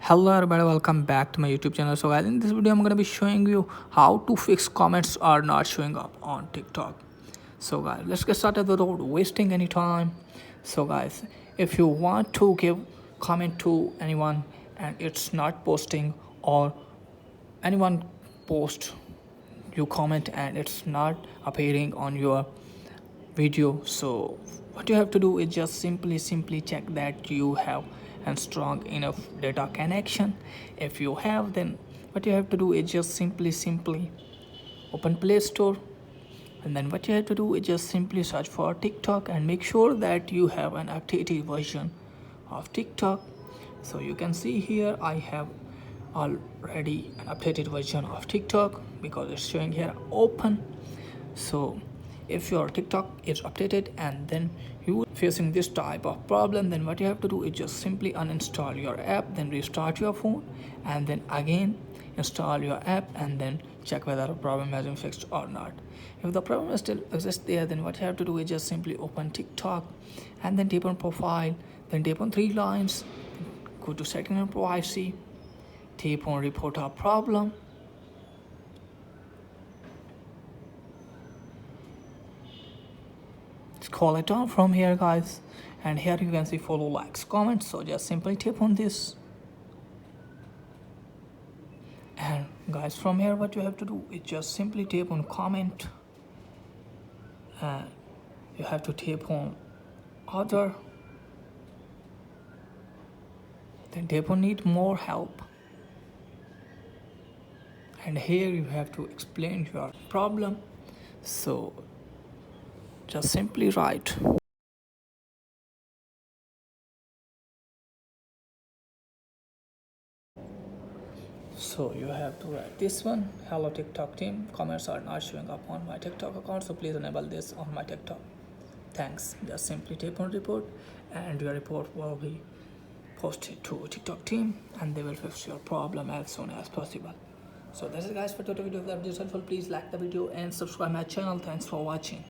Hello everybody, welcome back to my YouTube channel. So guys, in this video I'm going to be showing you how to fix comments are not showing up on TikTok. So guys, let's get started without wasting any time. So guys, if you want to give comment to anyone and it's not posting, or anyone post you comment and it's not appearing on your video, so what you have to do is just simply check that you have a strong enough data connection. If you have, then what you have to do is just simply open Play Store, and then what you have to do is just simply search for TikTok and make sure that you have an updated version of TikTok. So you can see here I have already an updated version of TikTok because it's showing here open. So if your TikTok is updated and then you facing this type of problem, then what you have to do is just simply uninstall your app, then restart your phone, and then again install your app, and then check whether the problem has been fixed or not. If the problem still exists there, then what you have to do is just simply open TikTok and then tap on profile, then tap on three lines, go to setting and privacy, tap on report our problem. Scroll it down from here guys, and here you can see follow, likes, comments. So just simply tap on this, and guys from here what you have to do is just simply tap on comment, and you have to tap on other, then tap on need more help, and here you have to explain your problem. So just simply write. So you have to write this one: hello TikTok team, comments are not showing up on my TikTok account, so please enable this on my TikTok. Thanks. Just simply tap on report, and your report will be posted to TikTok team, and they will fix your problem as soon as possible. So that's it guys for today's video. If that video is helpful, please like the video and subscribe my channel. Thanks for watching.